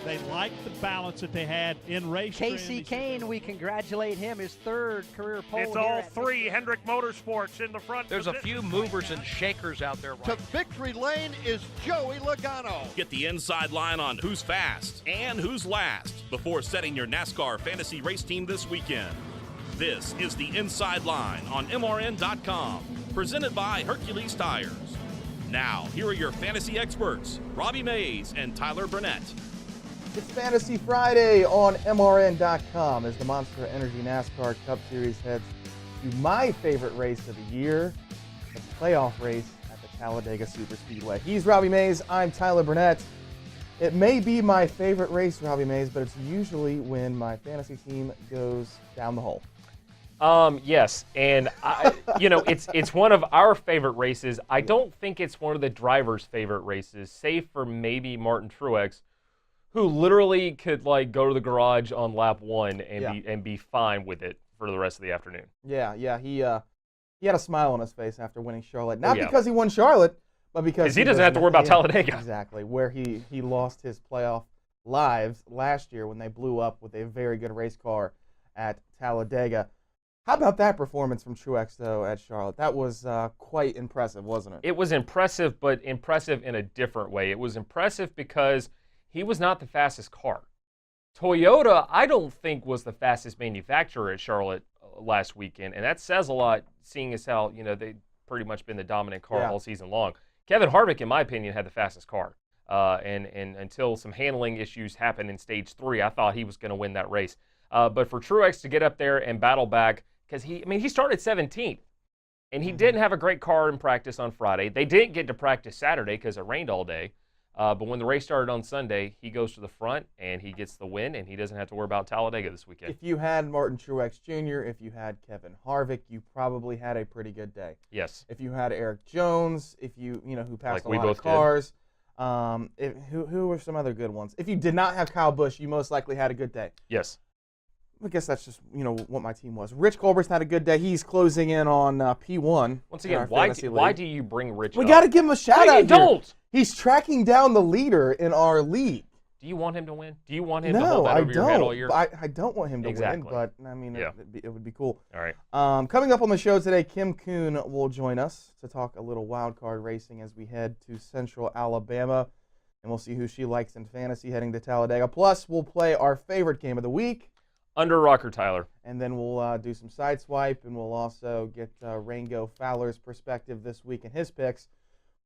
They liked the balance that they had in race. Casey Kane, we congratulate him, his third career pole. It's all three Hendrick Motorsports in the front. There's a few movers and shakers out there. To victory lane is Joey Logano. Get the inside line on who's fast and who's last before setting your NASCAR fantasy race team this weekend. This is the Inside Line on MRN.com, presented by Hercules Tires. Now, here are your fantasy experts, Robbie Mays and Tyler Burnett. It's Fantasy Friday on MRN.com as the Monster Energy NASCAR Cup Series heads to my favorite race of the year, the playoff race at the Talladega Superspeedway. He's Robbie Mays, I'm Tyler Burnett. It may be my favorite race, Robbie Mays, but it's usually when my fantasy team goes down the hole. Yes, and it's one of our favorite races. I don't think it's one of the drivers' favorite races, save for maybe Martin Truex, who literally could go to the garage on lap one and be fine with it for the rest of the afternoon. Yeah, he had a smile on his face after winning Charlotte, not because he won Charlotte, but because he doesn't have to worry about Talladega. Exactly, where he lost his playoff lives last year when they blew up with a very good race car at Talladega. How about that performance from Truex, though, at Charlotte? That was quite impressive, wasn't it? It was impressive, but impressive in a different way. It was impressive because he was not the fastest car. Toyota, I don't think, was the fastest manufacturer at Charlotte last weekend, and that says a lot, seeing as how they've pretty much been the dominant car all season long. Kevin Harvick, in my opinion, had the fastest car, and until some handling issues happened in Stage 3, I thought he was going to win that race. But for Truex to get up there and battle back, because he started 17th, and he didn't have a great car in practice on Friday. They didn't get to practice Saturday because it rained all day. But when the race started on Sunday, he goes to the front, and he gets the win, and he doesn't have to worry about Talladega this weekend. If you had Martin Truex Jr., if you had Kevin Harvick, you probably had a pretty good day. Yes. If you had Eric Jones, if who passed a lot of both cars, who were some other good ones? If you did not have Kyle Busch, you most likely had a good day. Yes. I guess that's just what my team was. Rich Colbert's had a good day. He's closing in on P1. Once again, why do you bring Rich We up? got to give him a shout out. You don't. He's tracking down the leader in our league. Do you want him to win? Do you want him to hold that over your head all year? I don't want him to win, but it would be cool. All right. Coming up on the show today, Kim Coon will join us to talk a little wild card racing as we head to Central Alabama, and we'll see who she likes in fantasy heading to Talladega. Plus, we'll play our favorite game of the week. Under Rocker Tyler. And then we'll do some sideswipe, and we'll also get Rango Fowler's perspective this week and his picks,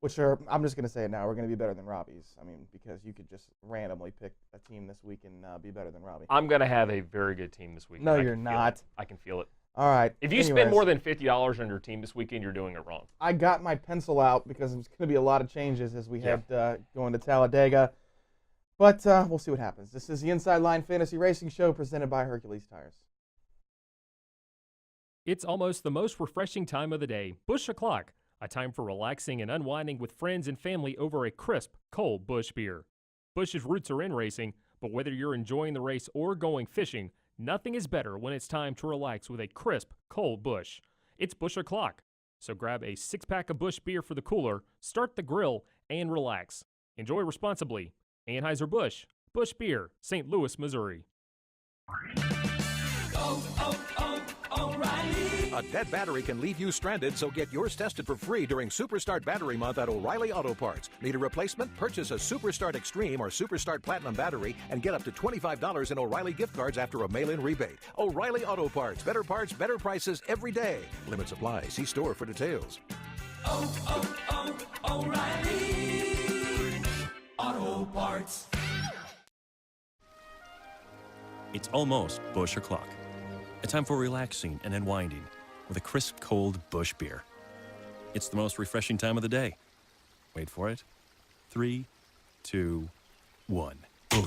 which are, I'm just going to say it now, we're going to be better than Robbie's. I mean, because you could just randomly pick a team this week and be better than Robbie. I'm going to have a very good team this weekend. No, you're not. I can feel it. All right. If you spend more than $50 on your team this weekend, you're doing it wrong. I got my pencil out because there's going to be a lot of changes as we head going to Talladega. But we'll see what happens. This is the Inside Line Fantasy Racing Show presented by Hercules Tires. It's almost the most refreshing time of the day. Busch O'Clock, a time for relaxing and unwinding with friends and family over a crisp, cold Busch beer. Busch's roots are in racing, but whether you're enjoying the race or going fishing, nothing is better when it's time to relax with a crisp, cold Busch. It's Busch O'Clock. So grab a six-pack of Busch beer for the cooler, start the grill, and relax. Enjoy responsibly. Anheuser-Busch, Busch Beer, St. Louis, Missouri. O'Reilly. A dead battery can leave you stranded, so get yours tested for free during Superstart Battery Month at O'Reilly Auto Parts. Need a replacement? Purchase a Superstart Extreme or Superstart Platinum battery and get up to $25 in O'Reilly gift cards after a mail-in rebate. O'Reilly Auto Parts. Better parts, better prices every day. Limits apply. See store for details. O'Reilly Auto Parts. It's almost Busch O'Clock. A time for relaxing and unwinding with a crisp, cold Busch beer. It's the most refreshing time of the day. Wait for it. 3, 2, 1. Busch.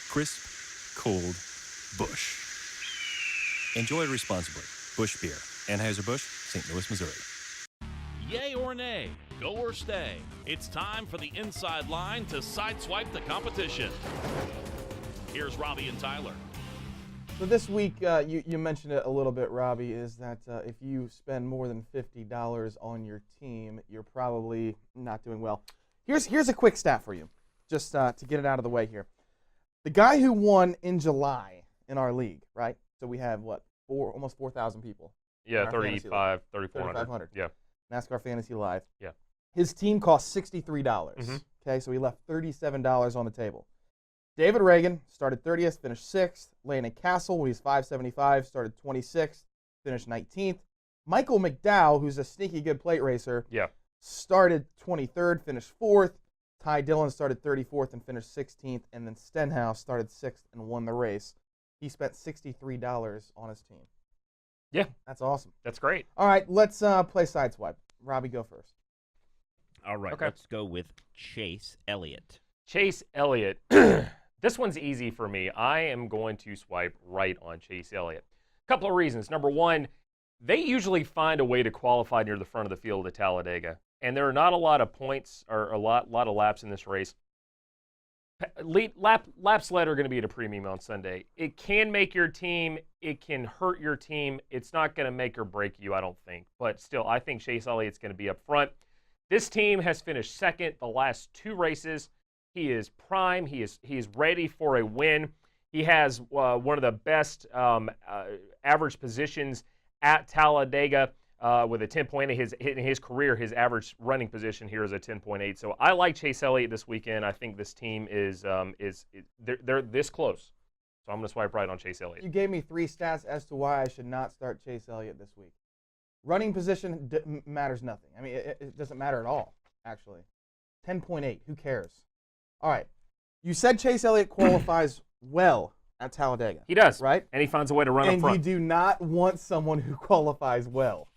Crisp, cold Busch. Enjoy responsibly. Busch Beer. Anheuser-Busch, St. Louis, Missouri. Yay or nay, go or stay. It's time for the Inside Line to sideswipe the competition. Here's Robbie and Tyler. So this week, you mentioned it a little bit, Robbie, is that if you spend more than $50 on your team, you're probably not doing well. Here's a quick stat for you, just to get it out of the way here. The guy who won in July in our league, right? So we have, almost 4,000 people. Yeah, 3,400. Yeah. NASCAR Fantasy Live. Yeah. His team cost $63. Mm-hmm. Okay, so he left $37 on the table. David Reagan started 30th, finished 6th. Landon Castle, when he's 575, started 26th, finished 19th. Michael McDowell, who's a sneaky good plate racer, started 23rd, finished 4th. Ty Dillon started 34th and finished 16th. And then Stenhouse started 6th and won the race. He spent $63 on his team. Yeah. That's awesome. That's great. All right, let's play Sideswipe. Robbie, go first. All right, let's go with Chase Elliott. Chase Elliott. This one's easy for me. I am going to swipe right on Chase Elliott. A couple of reasons. Number one, they usually find a way to qualify near the front of the field at Talladega, and there are not a lot of points or a lot of laps in this race. Laps led are going to be at a premium on Sunday. It can make your team. It can hurt your team. It's not going to make or break you, I don't think. But still, I think Chase Elliott's going to be up front. This team has finished second the last 2 races. He is prime. He is ready for a win. He has one of the best average positions at Talladega with a 10.8. In his career, his average running position here is a 10.8. So I like Chase Elliott this weekend. I think this team is they're this close. So I'm going to swipe right on Chase Elliott. You gave me 3 stats as to why I should not start Chase Elliott this week. Running position matters nothing. I mean, it doesn't matter at all, actually. 10.8, who cares? All right. You said Chase Elliott qualifies well at Talladega. He does. Right? And he finds a way to run up front. And you do not want someone who qualifies well.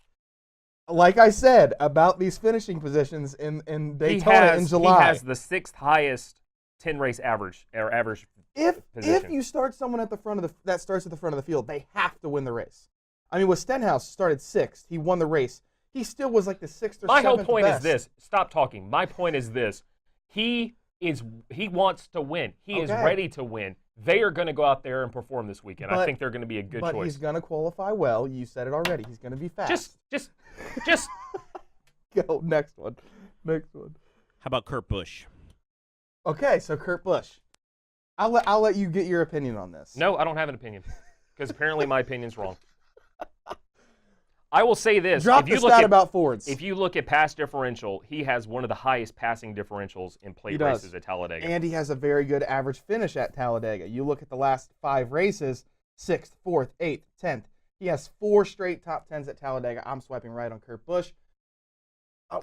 Like I said about these finishing positions in Daytona in July. He has the 6th highest 10-race average, or average position. If you start someone at the front of that starts at the front of the field, they have to win the race. I mean, with Stenhouse started 6th, he won the race. He still was like the 6th or 7th My whole point best. is this. Stop talking. My point is this. He wants to win. He is ready to win. They are going to go out there and perform this weekend. I think they're going to be a good choice. But he's going to qualify well. You said it already. He's going to be fast. Just go next one. How about Kurt Busch? Okay, so Kurt Busch. I'll let you get your opinion on this. No, I don't have an opinion because apparently my opinion's wrong. I will say this. Drop the stat about Fords. If you look at pass differential, he has one of the highest passing differentials in plate races at Talladega. And he has a very good average finish at Talladega. You look at the last 5 races, 6th, 4th, 8th, 10th. He has 4 straight top 10s at Talladega. I'm swiping right on Kurt Busch.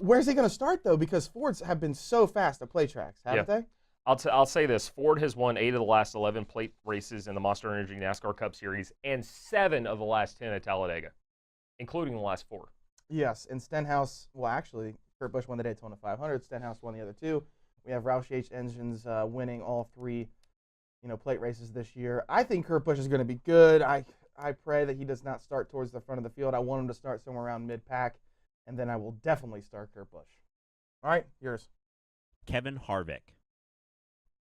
Where's he going to start, though? Because Fords have been so fast at plate tracks, haven't they? I'll say this. Ford has won 8 of the last 11 plate races in the Monster Energy NASCAR Cup Series and 7 of the last 10 at Talladega, including the last 4. Yes, and Stenhouse, well, actually, Kurt Busch won the Daytona 500. Stenhouse won the other 2. We have Roush H. Engines winning all 3, plate races this year. I think Kurt Busch is going to be good. I pray that he does not start towards the front of the field. I want him to start somewhere around mid-pack, and then I will definitely start Kurt Busch. All right, yours. Kevin Harvick.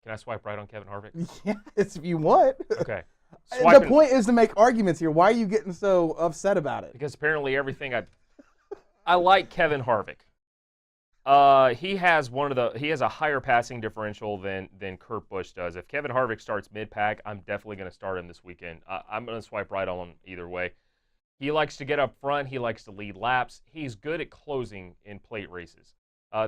Can I swipe right on Kevin Harvick? Yes, if you want. Okay. The point is to make arguments here. Why are you getting so upset about it? Because apparently everything I like Kevin Harvick. He has a higher passing differential than Kurt Busch does. If Kevin Harvick starts mid-pack, I'm definitely going to start him this weekend. I'm going to swipe right on him either way. He likes to get up front. He likes to lead laps. He's good at closing in plate races.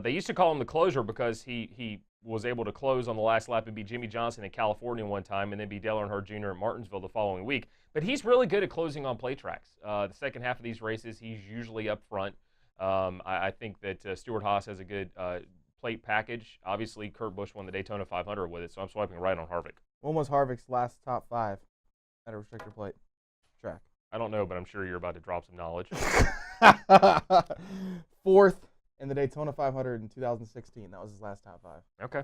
They used to call him the closer because he was able to close on the last lap and beat Jimmy Johnson in California one time and then beat Dale Earnhardt Jr. at Martinsville the following week. But he's really good at closing on plate tracks. The second half of these races, he's usually up front. I think that Stuart Haas has a good plate package. Obviously, Kurt Busch won the Daytona 500 with it, so I'm swiping right on Harvick. When was Harvick's last top 5 at a restrictor plate track? I don't know, but I'm sure you're about to drop some knowledge. 4th in the Daytona 500 in 2016. That was his last top 5. Okay.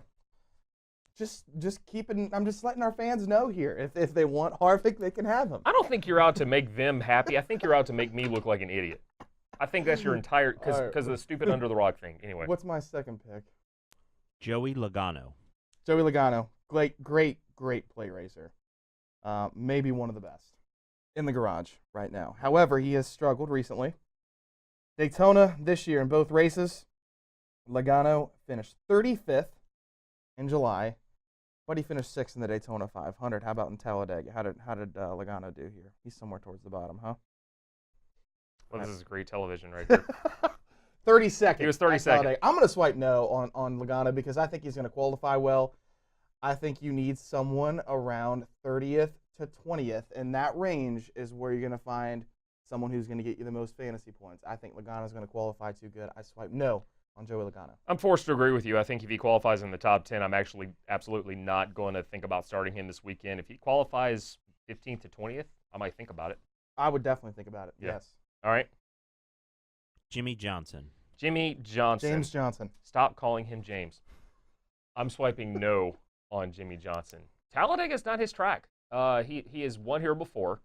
I'm just letting our fans know here. If they want Harvick, they can have him. I don't think you're out to make them happy. I think you're out to make me look like an idiot. I think that's your entire, because of the stupid under the rock thing. Anyway. What's my second pick? Joey Logano. Great plate racer. maybe one of the best in the garage right now. However, he has struggled recently. Daytona this year in both races, Logano finished 35th in July, but he finished 6th in the Daytona 500. How about in Talladega? How did Logano do here? He's somewhere towards the bottom, huh? Well, this is great television right here. 32nd. He was 32nd. I'm going to swipe no on Logano because I think he's going to qualify well. I think you need someone around 30th to 20th, and that range is where you're going to find someone who's going to get you the most fantasy points. I think Logano's going to qualify too good. I swipe no on Joey Logano. I'm forced to agree with you. I think if he qualifies in the top 10, I'm actually absolutely not going to think about starting him this weekend. If he qualifies 15th to 20th, I might think about it. I would definitely think about it, yes. All right. Jimmy Johnson. Jimmy Johnson. James Johnson. Stop calling him James. I'm swiping no on Jimmy Johnson. Talladega is not his track. He has won here before,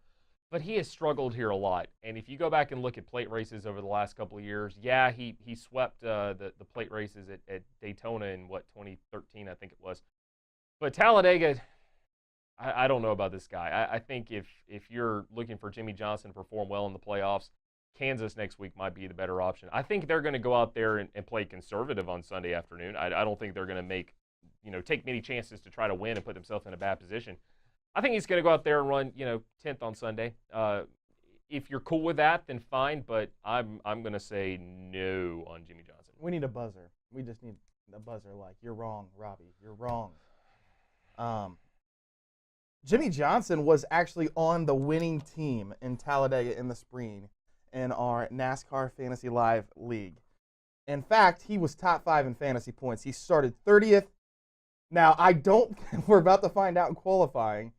but he has struggled here a lot. And if you go back and look at plate races over the last couple of years, yeah, he swept the plate races at Daytona in, 2013, I think it was. But Talladega, I don't know about this guy. I think if you're looking for Jimmy Johnson to perform well in the playoffs, Kansas next week might be the better option. I think they're going to go out there and play conservative on Sunday afternoon. I don't think they're going to take many chances to try to win and put themselves in a bad position. I think he's going to go out there and run, 10th on Sunday. If you're cool with that, then fine. But I'm going to say no on Jimmy Johnson. We need a buzzer. We just need a buzzer like, you're wrong, Robbie. You're wrong. Jimmy Johnson was actually on the winning team in Talladega in the spring in our NASCAR Fantasy Live League. In fact, he was top 5 in fantasy points. He started 30th. Now, we're about to find out in qualifying.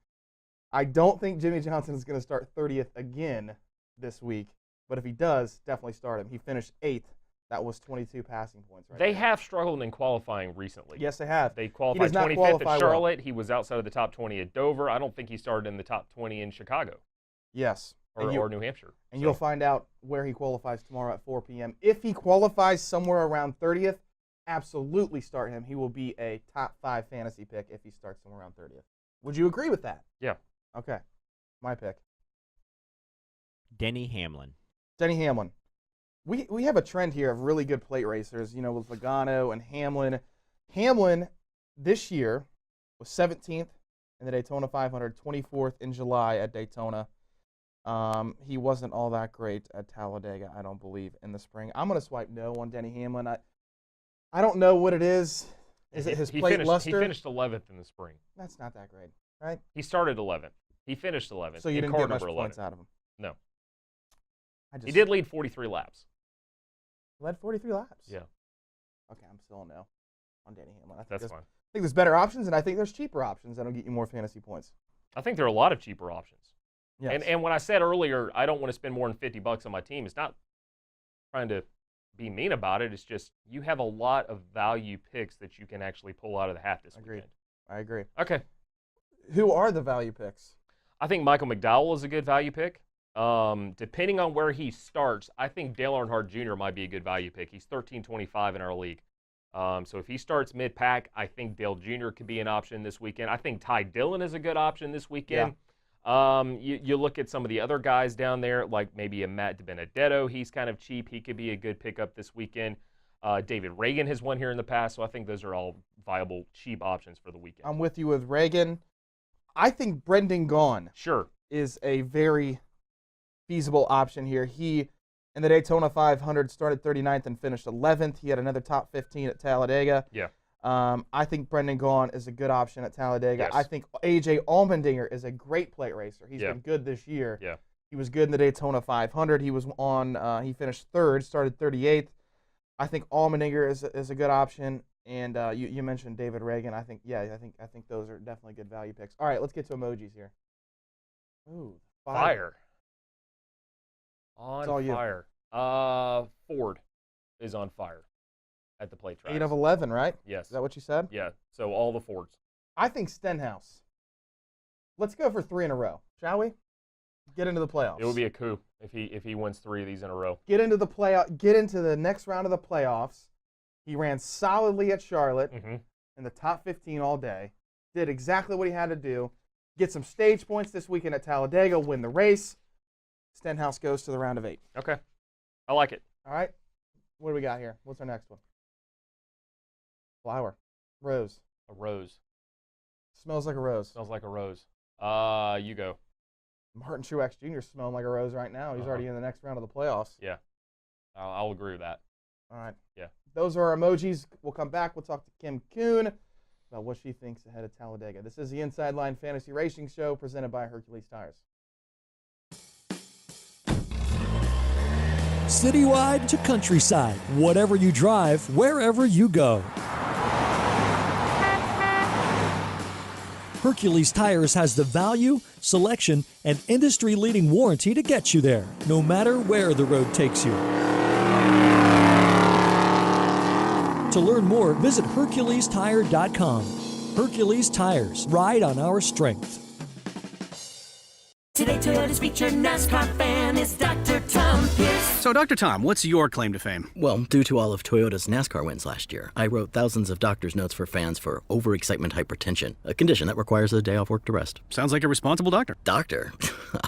I don't think Jimmy Johnson is going to start 30th again this week, but if he does, definitely start him. He finished 8th. That was 22 passing points. They have struggled in qualifying recently. Yes, they have. They qualified 25th at Charlotte. He was outside of the top 20 at Dover. I don't think he started in the top 20 in Chicago. Yes. Or New Hampshire. And you'll find out where he qualifies tomorrow at 4 p.m. If he qualifies somewhere around 30th, absolutely start him. He will be a top 5 fantasy pick if he starts somewhere around 30th. Would you agree with that? Yeah. Okay. My pick. Denny Hamlin. Denny Hamlin. We have a trend here of really good plate racers, with Logano and Hamlin. Hamlin this year was 17th in the Daytona 500, 24th in July at Daytona. He wasn't all that great at Talladega, I don't believe, in the spring. I'm going to swipe no on Denny Hamlin. I don't know what it is. Is it his plate luster? He finished 11th in the spring. That's not that great, right? He started 11th. He finished 11th. So you didn't get much points out of him? No. He did lead 43 laps. Led 43 laps? Yeah. Okay, I'm still a no on Denny Hamlin. That's fine. I think there's better options, and I think there's cheaper options that'll get you more fantasy points. I think there are a lot of cheaper options. Yes. And when I said earlier, I don't want to spend more than $50 on my team, it's not trying to be mean about it. It's just you have a lot of value picks that you can actually pull out of the hat this weekend. I agree. Okay. Who are the value picks? I think Michael McDowell is a good value pick. Depending on where he starts, I think Dale Earnhardt Jr. might be a good value pick. He's 13.25 in our league. So if he starts mid-pack, I think Dale Jr. could be an option this weekend. I think Ty Dillon is a good option this weekend. Yeah. You look at some of the other guys down there, like maybe a Matt DiBenedetto. He's kind of cheap. He could be a good pickup this weekend. David Reagan has won here in the past, so I think those are all viable, cheap options for the weekend. I'm with you with Reagan. I think Brendan Gaughan is a very feasible option here. He, in the Daytona 500, started 39th and finished 11th. He had another top 15 at Talladega. Yeah. I think Brendan Gaughan is a good option at Talladega. Yes. I think A.J. Allmendinger is a great plate racer. He's been good this year. Yeah. He was good in the Daytona 500. He was he finished 3rd, started 38th. I think Allmendinger is a good option. And you mentioned David Reagan. I think those are definitely good value picks. All right, let's get to emojis here. Ooh, fire. On fire. Ford is on fire at the plate tracks. 8 of 11, right? Yes. Is that what you said? Yeah. So all the Fords. I think Stenhouse. Let's go for 3 in a row, shall we? Get into the playoffs. It would be a coup if he wins 3 of these in a row. Get into the next round of the playoffs. He ran solidly at Charlotte in the top 15 all day. Did exactly what he had to do. get some stage points this weekend at Talladega, win the race. Stenhouse goes to the round of 8. Okay. I like it. All right. What do we got here? What's our next one? Flower. Rose. A rose. Smells like a rose. Smells like a rose. You go. Martin Truex Jr. smelling like a rose right now. He's already in the next round of the playoffs. Yeah. I'll agree with that. All right. Yeah. Those are our emojis. We'll come back. We'll talk to Kim Coon about what she thinks ahead of Talladega. This is the Inside Line Fantasy Racing Show presented by Hercules Tires. Citywide to countryside, whatever you drive, wherever you go. Hercules Tires has the value, selection, and industry-leading warranty to get you there, no matter where the road takes you. To learn more, visit HerculesTire.com. Hercules Tires, ride on our strength. Today, Toyota's featured NASCAR fan is Dr. Tom Pierce. So, Dr. Tom, what's your claim to fame? Well, due to all of Toyota's NASCAR wins last year, I wrote thousands of doctor's notes for fans for overexcitement hypertension, a condition that requires a day off work to rest. Sounds like a responsible doctor. Doctor?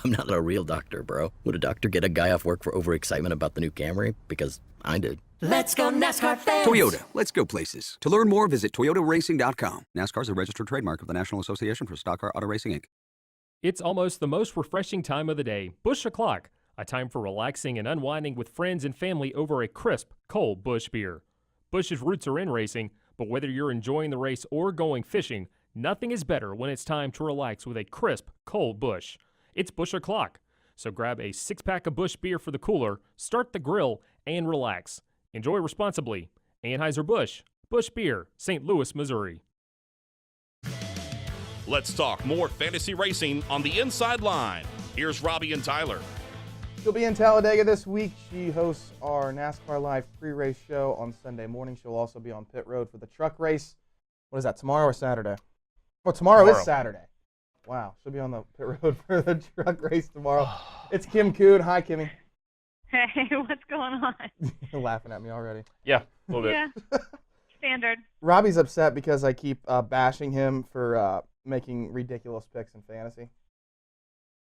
I'm not a real doctor, bro. Would a doctor get a guy off work for overexcitement about the new Camry? Because I did. Let's go NASCAR fans! Toyota, let's go places. To learn more, visit ToyotaRacing.com. NASCAR is a registered trademark of the National Association for Stock Car Auto Racing, Inc. It's almost the most refreshing time of the day, Busch O'Clock, a time for relaxing and unwinding with friends and family over a crisp, cold Busch beer. Busch's roots are in racing, but whether you're enjoying the race or going fishing, nothing is better when it's time to relax with a crisp, cold Busch. It's Busch O'Clock, so grab a 6-pack of Busch beer for the cooler, start the grill, and relax. Enjoy responsibly. Anheuser-Busch, Busch Beer, St. Louis, Missouri. Let's talk more fantasy racing on the Inside Line. Here's Robbie and Tyler. She'll be in Talladega this week. She hosts our NASCAR Live pre-race show on Sunday morning. She'll also be on pit road for the truck race. What is that, tomorrow or Saturday? Well, tomorrow is Saturday. Wow, she'll be on the pit road for the truck race tomorrow. It's Kim Coon. Hi, Kimmy. Hey, what's going on? You're laughing at me already. Yeah, a little bit. Yeah, standard. Robbie's upset because I keep bashing him for making ridiculous picks in fantasy.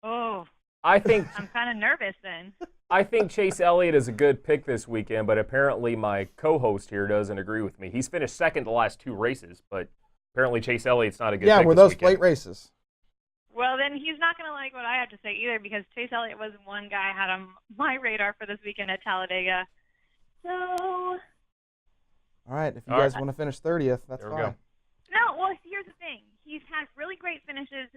Oh. I think I'm kind of nervous then. I think Chase Elliott is a good pick this weekend, but apparently my co-host here doesn't agree with me. He's finished second the last 2 races, but apparently Chase Elliott's not a good pick. Yeah, were those plate races? Well, then he's not going to like what I have to say either, because Chase Elliott was one guy I had on my radar for this weekend at Talladega. So. All right, if you guys want to finish 30th, that's fine. Go. No, well, here's the thing. He's had really great finishes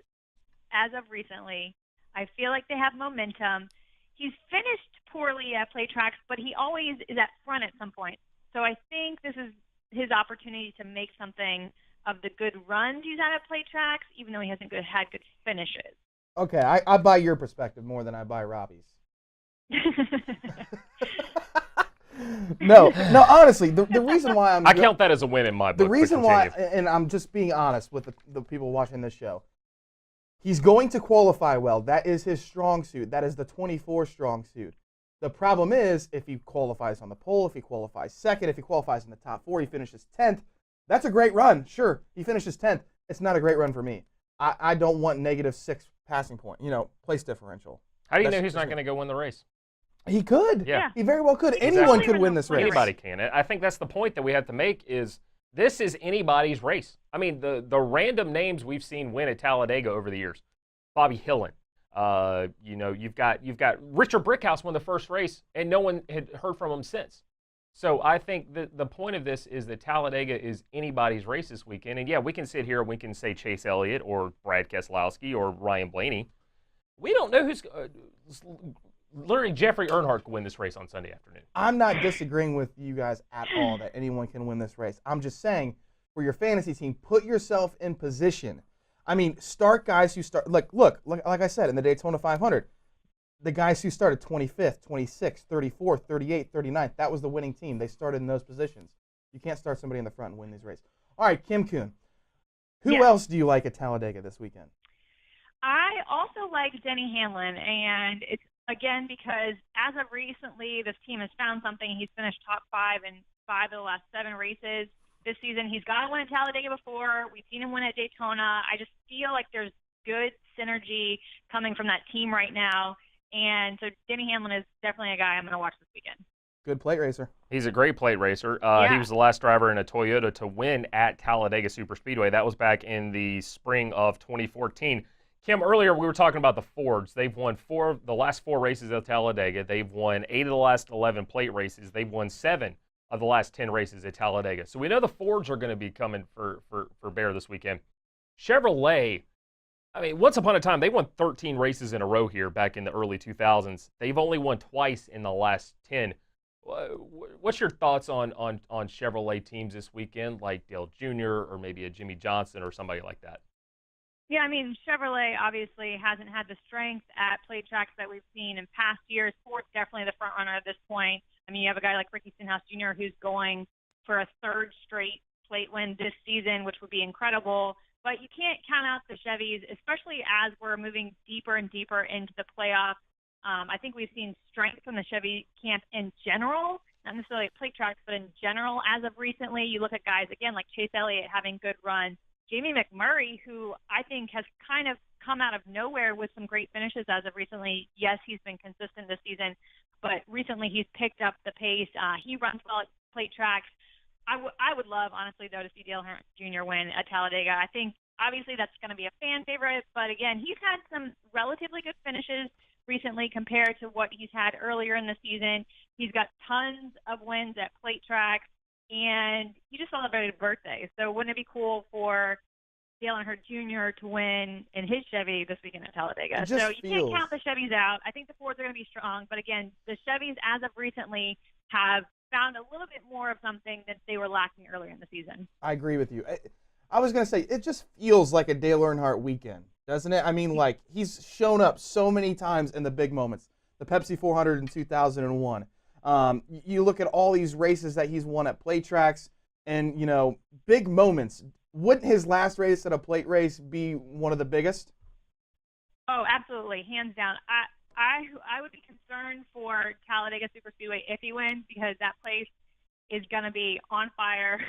as of recently. I feel like they have momentum. He's finished poorly at play tracks, but he always is at front at some point. So I think this is his opportunity to make something of the good runs he's had at play tracks, even though he hasn't had good finishes. Okay, I buy your perspective more than I buy Robbie's. No, honestly, the reason why I count that as a win in my book. The reason why, and I'm just being honest with the people watching this show, he's going to qualify well. That is his strong suit. That is the 24 strong suit. The problem is if he qualifies on the pole, if he qualifies second, if he qualifies in the top 4, he finishes 10th. That's a great run. Sure, he finishes 10th. It's not a great run for me. I don't want -6 passing point, place differential. How do you know he's not going to go win the race? He could. Yeah. He very well could. Exactly. Anyone could win this race. Anybody can. I think that's the point that we have to make is this is anybody's race. I mean, the random names we've seen win at Talladega over the years. Bobby Hillin. You've got Richard Brickhouse won the first race, and no one had heard from him since. So I think the point of this is that Talladega is anybody's race this weekend. And, yeah, we can sit here and we can say Chase Elliott or Brad Keselowski or Ryan Blaney. We don't know who's literally Jeffrey Earnhardt could win this race on Sunday afternoon. I'm not disagreeing with you guys at all that anyone can win this race. I'm just saying for your fantasy team, put yourself in position. I mean, start guys who start. Look, like I said, in the Daytona 500, the guys who started 25th, 26th, 34th, 38th, 39th, that was the winning team. They started in those positions. You can't start somebody in the front and win these races. All right, Kim Coon. Who else do you like at Talladega this weekend? I also like Denny Hamlin, and it's, again, because as of recently, this team has found something. He's finished top 5 in 5 of the last 7 races this season. He's got to win at Talladega before. We've seen him win at Daytona. I just feel like there's good synergy coming from that team right now. And so Denny Hamlin is definitely a guy I'm going to watch this weekend. Good plate racer. He's a great plate racer. Yeah. He was the last driver in a Toyota to win at Talladega Superspeedway. That was back in the spring of 2014. Kim, earlier we were talking about the Fords. They've won the last 4 races at Talladega. They've won 8 of the last 11 plate races. They've won 7 of the last 10 races at Talladega. So we know the Fords are going to be coming for bear this weekend. Chevrolet, I mean, once upon a time, they won 13 races in a row here back in the early 2000s. They've only won twice in the last 10. What's your thoughts on Chevrolet teams this weekend, like Dale Jr. or maybe a Jimmy Johnson or somebody like that? Yeah, I mean, Chevrolet obviously hasn't had the strength at plate tracks that we've seen in past years. Ford's definitely the front runner at this point. I mean, you have a guy like Ricky Stenhouse Jr. who's going for a 3rd straight plate win this season, which would be incredible. But you can't count out the Chevys, especially as we're moving deeper and deeper into the playoffs. I think we've seen strength from the Chevy camp in general, not necessarily at plate tracks, but in general as of recently. You look at guys, again, like Chase Elliott having good runs. Jamie McMurray, who I think has kind of come out of nowhere with some great finishes as of recently. Yes, he's been consistent this season, but recently he's picked up the pace. He runs well at plate tracks. I would love, honestly, though, to see Dale Earnhardt Jr. win at Talladega. I think, obviously, that's going to be a fan favorite, but again, he's had some relatively good finishes recently compared to what he's had earlier in the season. He's got tons of wins at plate tracks, and he just celebrated a birthday. So wouldn't it be cool for Dale Earnhardt Jr. to win in his Chevy this weekend at Talladega? So you can't count the Chevys out. I think the Fords are going to be strong, but again, the Chevys, as of recently, have found a little bit more of something that they were lacking earlier in the season. I agree with you. I was going to say, it just feels like a Dale Earnhardt weekend, doesn't it? I mean, like, he's shown up so many times in the big moments. The Pepsi 400 in 2001. You look at all these races that he's won at plate tracks and, you know, big moments. Wouldn't his last race at a plate race be one of the biggest? Oh, absolutely. Hands down. I would be concerned for Talladega Superspeedway if he wins, because that place is going to be on fire.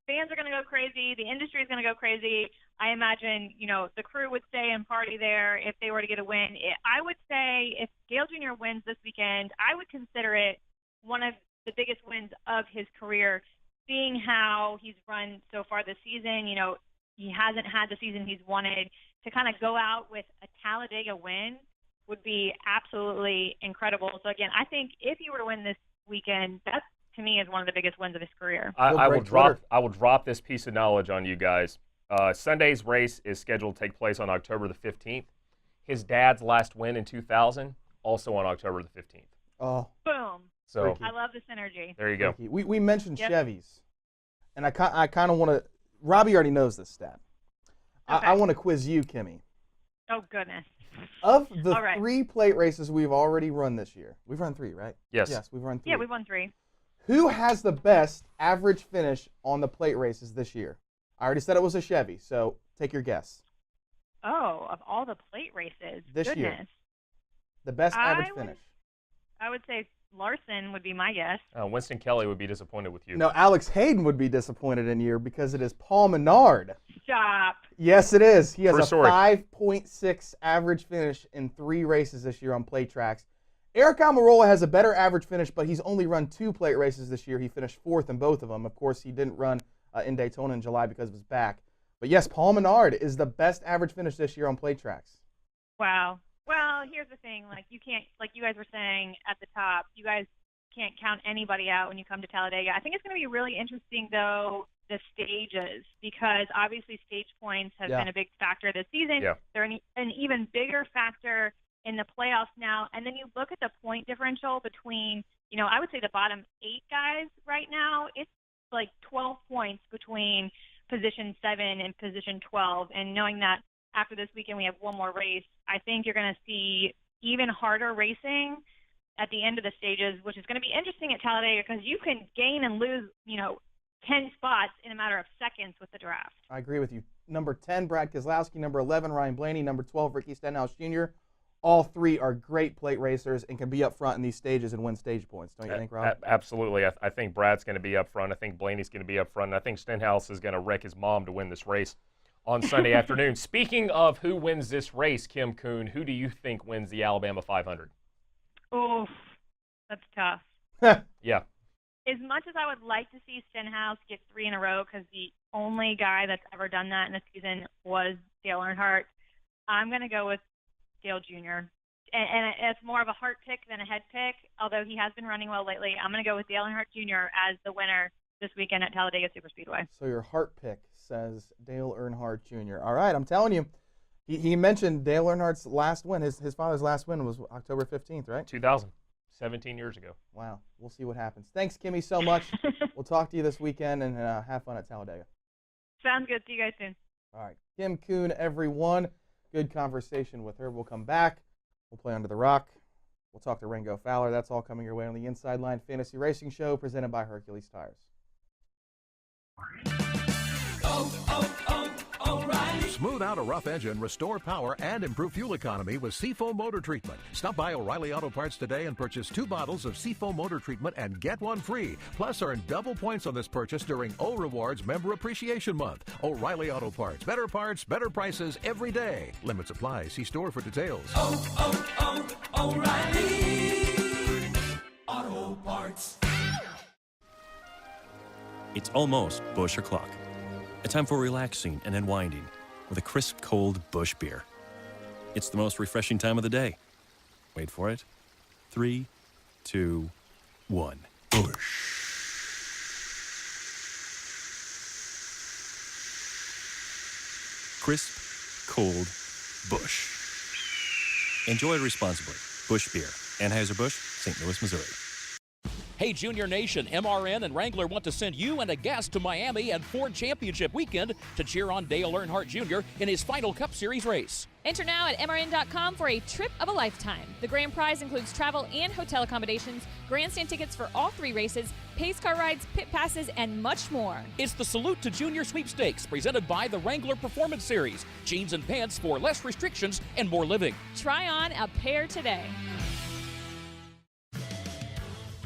Fans are going to go crazy. The industry is going to go crazy. I imagine, you know, the crew would stay and party there if they were to get a win. I would say if Dale Jr. wins this weekend, I would consider it one of the biggest wins of his career, seeing how he's run so far this season. You know, he hasn't had the season he's wanted. To kind of go out with a Talladega win would be absolutely incredible. So, again, I think if he were to win this weekend, that, to me, is one of the biggest wins of his career. I will drop this piece of knowledge on you guys. Sunday's race is scheduled to take place on October the 15th. His dad's last win in 2000, also on October the 15th. Oh. Boom. So I love the synergy. There you go. We mentioned Chevys, and I kind of want to – Robbie already knows this stat. Okay. I want to quiz you, Kimmy. Oh, goodness. Of the 3 plate races we've already run this year, we've run 3, right? Yes. Yes, we've run 3. Yeah, we've won 3. Who has the best average finish on the plate races this year? I already said it was a Chevy, so take your guess. Oh, of all the plate races. This goodness. year. The best average finish. I would say Larson would be my guess. Winston Kelly would be disappointed with you. No, Alex Hayden would be disappointed in you because it is Paul Menard. Stop. Yes, it is. He has a story. 5.6 average finish in 3 races this year on plate tracks. Eric Almirola has a better average finish, but he's only run 2 plate races this year. He finished 4th in both of them. Of course, he didn't run in Daytona in July because of his back. But yes, Paul Menard is the best average finish this year on plate tracks. Wow. Well, here's the thing. Like, you can't, like you guys were saying at the top, you guys can't count anybody out when you come to Talladega. I think it's going to be really interesting, though, the stages, because obviously stage points have been a big factor this season. Yeah. They're an even bigger factor in the playoffs now. And then you look at the point differential between, you know, I would say the bottom 8 guys right now. It's like 12 points between position 7 and position 12. And knowing that after this weekend we have one more race, I think you're going to see even harder racing at the end of the stages, which is going to be interesting at Talladega because you can gain and lose, you know, 10 spots in a matter of seconds with the draft. I agree with you. Number 10, Brad Keselowski. Number 11, Ryan Blaney. Number 12, Ricky Stenhouse Jr. All 3 are great plate racers and can be up front in these stages and win stage points. Don't you think, Rob? Absolutely. I think Brad's going to be up front. I think Blaney's going to be up front. And I think Stenhouse is going to wreck his mom to win this race on Sunday afternoon. Speaking of who wins this race, Kim Coon, who do you think wins the Alabama 500? Oh, that's tough. Yeah. As much as I would like to see Stenhouse get 3 in a row, because the only guy that's ever done that in a season was Dale Earnhardt, I'm going to go with Dale Jr. And it's more of a heart pick than a head pick, although he has been running well lately. I'm going to go with Dale Earnhardt Jr. as the winner this weekend at Talladega Superspeedway. So your heart pick says Dale Earnhardt Jr. All right, I'm telling you. He mentioned Dale Earnhardt's last win. His father's last win was October 15th, right? 2000. 17 years ago. Wow. We'll see what happens. Thanks, Kimmy, so much. We'll talk to you this weekend, and have fun at Talladega. Sounds good. See you guys soon. All right. Kim Coon, everyone. Good conversation with her. We'll come back. We'll play Under the Rock. We'll talk to Ringo Fowler. That's all coming your way on the Inside Line Fantasy Racing Show presented by Hercules Tires. Smooth out a rough engine, restore power, and improve fuel economy with Seafoam Motor Treatment. Stop by O'Reilly Auto Parts today and purchase 2 bottles of Seafoam Motor Treatment and get 1 free. Plus, earn double points on this purchase during O Rewards Member Appreciation Month. O'Reilly Auto Parts. Better parts, better prices every day. Limits apply. See store for details. O'Reilly Auto Parts. It's almost Busch o'clock. A time for relaxing and unwinding with a crisp, cold Busch beer. It's the most refreshing time of the day. Wait for it. 3, 2, 1. Busch. Crisp, cold Busch. Enjoy responsibly. Busch Beer. Anheuser-Busch, St. Louis, Missouri. Hey, Junior Nation, MRN and Wrangler want to send you and a guest to Miami and Ford Championship Weekend to cheer on Dale Earnhardt Jr. in his final Cup Series race. Enter now at MRN.com for a trip of a lifetime. The grand prize includes travel and hotel accommodations, grandstand tickets for all 3 races, pace car rides, pit passes, and much more. It's the Salute to Junior Sweepstakes presented by the Wrangler Performance Series. Jeans and pants for less restrictions and more living. Try on a pair today.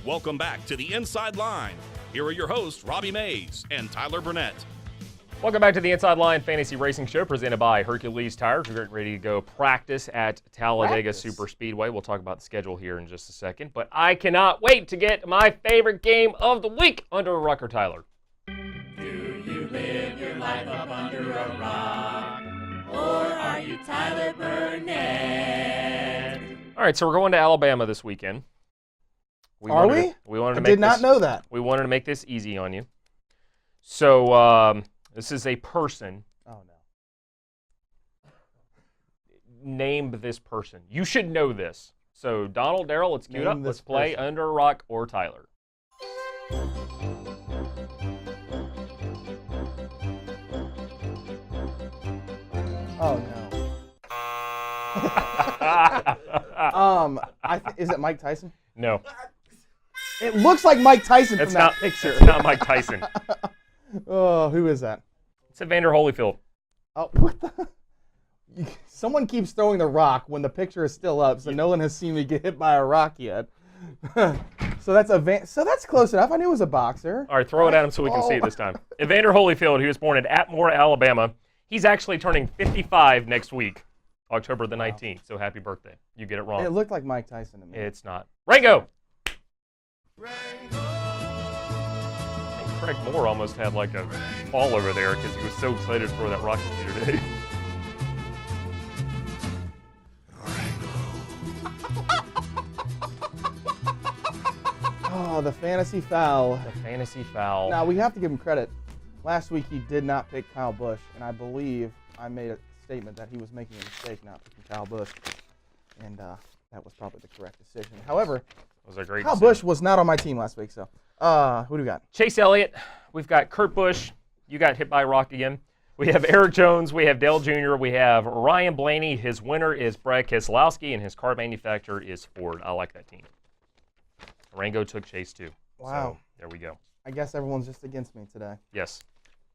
Welcome back to the Inside Line. Here are your hosts, Robbie Mays and Tyler Burnett. Welcome back to the Inside Line Fantasy Racing Show presented by Hercules Tires. We're getting ready to go practice at Talladega Superspeedway. We'll talk about the schedule here in just a second. But I cannot wait to get my favorite game of the week under a rock, or Tyler. Do you live your life up under a rock? Or are you Tyler Burnett? All right, so we're going to Alabama this weekend. Are we? I did not know that. We wanted to make this easy on you. So this is a person. Oh, no. Name this person. You should know this. So Donald, Darrell, let's queue it up. Let's play Under a Rock or Tyler. Oh, no. Is it Mike Tyson? No. It looks like Mike Tyson from that picture. It's not Mike Tyson. Oh, who is that? It's Evander Holyfield. Oh, what the? Someone keeps throwing the rock when the picture is still up, so no one has seen me get hit by a rock yet. So that's close enough. I knew it was a boxer. All right, throw it at him so we can see it this time. Evander Holyfield, he was born in Atmore, Alabama. He's actually turning 55 next week, October the 19th. So happy birthday. You get it wrong. It looked like Mike Tyson to me. It's not. Rango! Craig Moore almost had like a fall over there because he was so excited for that rocket leader today. Oh, the fantasy foul. The fantasy foul. Now, we have to give him credit. Last week, he did not pick Kyle Busch, and I believe I made a statement that he was making a mistake not picking Kyle Busch, and that was probably the correct decision. However, was a great Kyle Busch was not on my team last week, so who do we got? Chase Elliott. We've got Kurt Busch. You got hit by a rock again. We have Eric Jones. We have Dale Jr. We have Ryan Blaney. His winner is Brad Keselowski, and his car manufacturer is Ford. I like that team. Rango took Chase, too. Wow. So, there we go. I guess everyone's just against me today. Yes.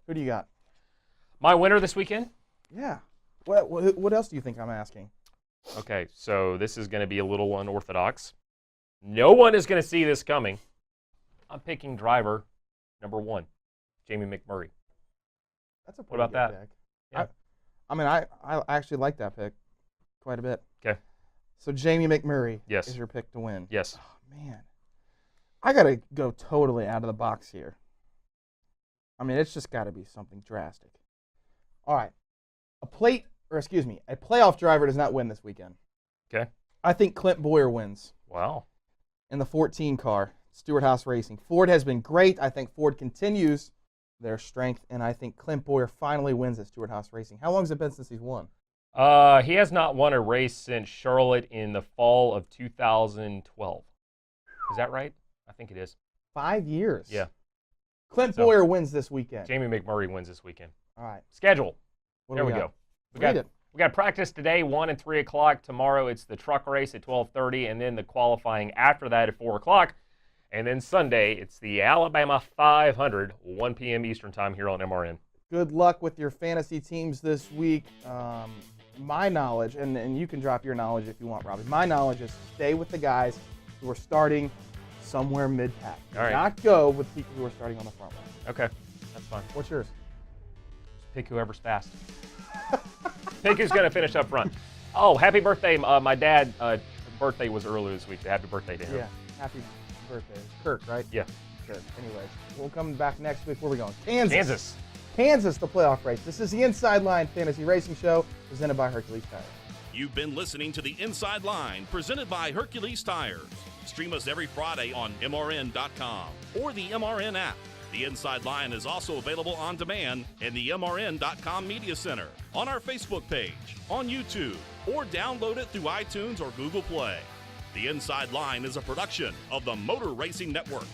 Who do you got? My winner this weekend? Yeah. What else do you think I'm asking? Okay, so this is going to be a little unorthodox. No one is going to see this coming. I'm picking driver number 1, Jamie McMurray. That's a what about that? Yeah. I mean, I actually like that pick quite a bit. Okay. So Jamie McMurray Yes. is your pick to win. Yes. Oh, man. I got to go totally out of the box here. I mean, it's just got to be something drastic. All right. A playoff driver does not win this weekend. Okay. I think Clint Boyer wins. Wow. In the 14 car, Stewart House Racing. Ford has been great. I think Ford continues their strength, and I think Clint Boyer finally wins at Stewart House Racing. How long has it been since he's won? He has not won a race since Charlotte in the fall of 2012. Is that right? I think it is. 5 years. Yeah. Clint Boyer wins this weekend. Jamie McMurray wins this weekend. All right. Schedule. What There do we we go. got? We got practice today, 1 and 3 o'clock. Tomorrow it's the truck race at 12:30, and then the qualifying after that at 4 o'clock. And then Sunday, it's the Alabama 500, 1 p.m. Eastern time here on MRN. Good luck with your fantasy teams this week. My knowledge, and you can drop your knowledge if you want, Robbie. My knowledge is stay with the guys who are starting somewhere mid-pack. All right. Not go with people who are starting on the front line. Okay, that's fine. What's yours? Just pick whoever's fast. Pick who's going to finish up front. Oh, happy birthday. My dad's birthday was earlier this week. Happy birthday to him. Yeah, happy birthday. Kirk, right? Yeah. Kirk. Anyways, we'll come back next week. Where are we going? Kansas. Kansas, the playoff race. This is the Inside Line Fantasy Racing Show presented by Hercules Tires. You've been listening to the Inside Line presented by Hercules Tires. Stream us every Friday on MRN.com or the MRN app. The Inside Line is also available on demand in the MRN.com Media Center, on our Facebook page, on YouTube, or download it through iTunes or Google Play. The Inside Line is a production of the Motor Racing Network.